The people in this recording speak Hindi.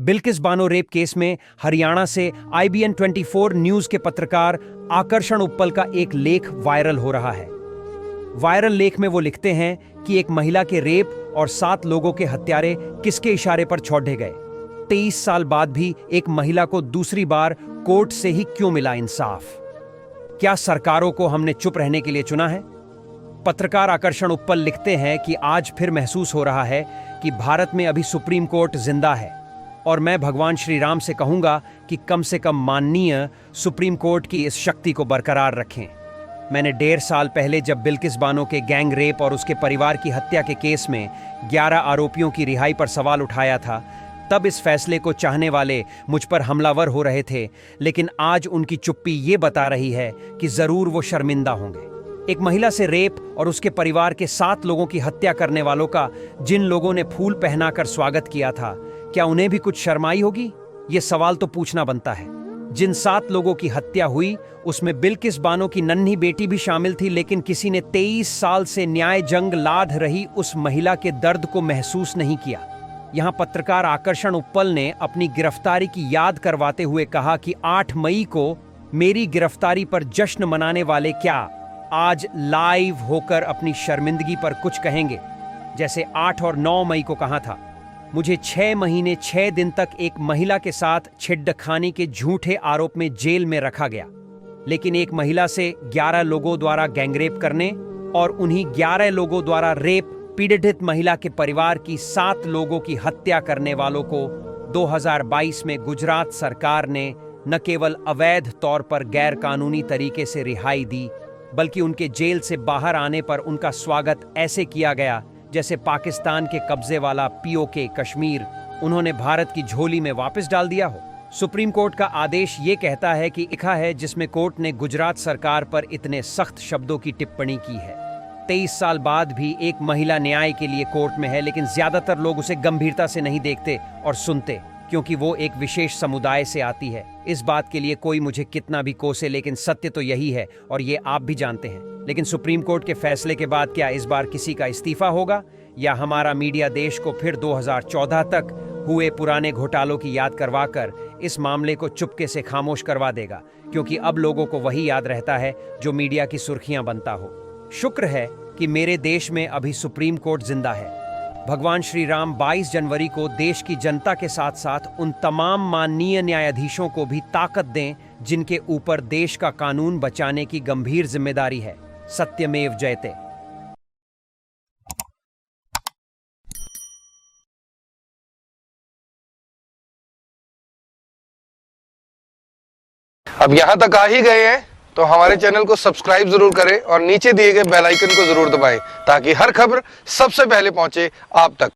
बिल्किस बानो रेप केस में हरियाणा से IBN 24 न्यूज के पत्रकार आकर्षण उप्पल का एक लेख वायरल हो रहा है। वायरल लेख में वो लिखते हैं कि एक महिला के रेप और 7 लोगों के हत्यारे किसके इशारे पर छोड़े गए। 23 साल बाद भी एक महिला को दूसरी बार कोर्ट से ही क्यों मिला इंसाफ? क्या सरकारों को हमने चुप रहने के लिए चुना है? पत्रकार आकर्षण उप्पल लिखते हैं कि आज फिर महसूस हो रहा है कि भारत में अभी सुप्रीम कोर्ट जिंदा है और मैं भगवान श्री राम से कहूंगा कि कम से कम माननीय सुप्रीम कोर्ट की इस शक्ति को बरकरार रखें। मैंने 1.5 साल पहले जब बिल्किस बानो के गैंग रेप और उसके परिवार की हत्या के केस में 11 आरोपियों की रिहाई पर सवाल उठाया था, तब इस फैसले को चाहने वाले मुझ पर हमलावर हो रहे थे, लेकिन आज उनकी चुप्पी ये बता रही है कि जरूर वो शर्मिंदा होंगे। एक महिला से रेप और उसके परिवार के 7 लोगों की हत्या करने वालों का जिन लोगों ने फूल पहनाकर स्वागत किया था, क्या उन्हें भी कुछ शर्माई होगी? ये सवाल तो पूछना बनता है। जिन 7 लोगों की हत्या हुई उसमें बिल्किस बानो की नन्ही बेटी भी शामिल थी, लेकिन किसी ने 23 साल से न्याय जंग लाद रही उस महिला के दर्द को महसूस नहीं किया। यहां पत्रकार आकर्षण उप्पल ने अपनी गिरफ्तारी की याद करवाते हुए कहा कि 8 मई को मेरी गिरफ्तारी पर जश्न मनाने वाले क्या आज लाइव होकर अपनी शर्मिंदगी पर कुछ कहेंगे, जैसे 8 और 9 मई को कहा था। मुझे 6 महीने 6 दिन तक एक महिला के साथ छिड़खानी के झूठे आरोप में जेल में रखा गया, लेकिन एक महिला से 11 लोगों द्वारा गैंगरेप करने और उन्हीं 11 लोगों द्वारा रेप पीड़ित महिला के परिवार की 7 लोगों की हत्या करने वालों को 2022 में गुजरात सरकार ने न केवल अवैध तौर पर गैर कानूनी तरीके से रिहाई दी, बल्कि उनके जेल से बाहर आने पर उनका स्वागत ऐसे किया गया जैसे पाकिस्तान के कब्जे वाला POK कश्मीर उन्होंने भारत की झोली में वापस डाल दिया हो। सुप्रीम कोर्ट का आदेश ये कहता है कि लिखा है, जिसमें कोर्ट ने गुजरात सरकार पर इतने सख्त शब्दों की टिप्पणी की है। 23 साल बाद भी एक महिला न्याय के लिए कोर्ट में है, लेकिन ज्यादातर लोग उसे गंभीरता से नहीं देखते और सुनते, क्योंकि वो एक विशेष समुदाय से आती है। इस बात के लिए कोई मुझे कितना भी कोसे, लेकिन सत्य तो यही है और ये आप भी जानते हैं। लेकिन सुप्रीम कोर्ट के फैसले के बाद क्या इस बार किसी का इस्तीफा होगा, या हमारा मीडिया देश को फिर 2014 तक हुए पुराने घोटालों की याद करवाकर इस मामले को चुपके से खामोश करवा देगा? क्योंकि अब लोगों को वही याद रहता है जो मीडिया की सुर्खियां बनता हो। शुक्र है कि मेरे देश में अभी सुप्रीम कोर्ट जिंदा है। भगवान श्री राम 22 जनवरी को देश की जनता के साथ साथ उन तमाम माननीय न्यायाधीशों को भी ताकत दें जिनके ऊपर देश का कानून बचाने की गंभीर जिम्मेदारी है। सत्यमेव जयते। अब यहाँ तक आ ही गए हैं तो हमारे चैनल को सब्सक्राइब जरूर करें और नीचे दिए गए बेल आइकन को जरूर दबाएं ताकि हर खबर सबसे पहले पहुंचे आप तक।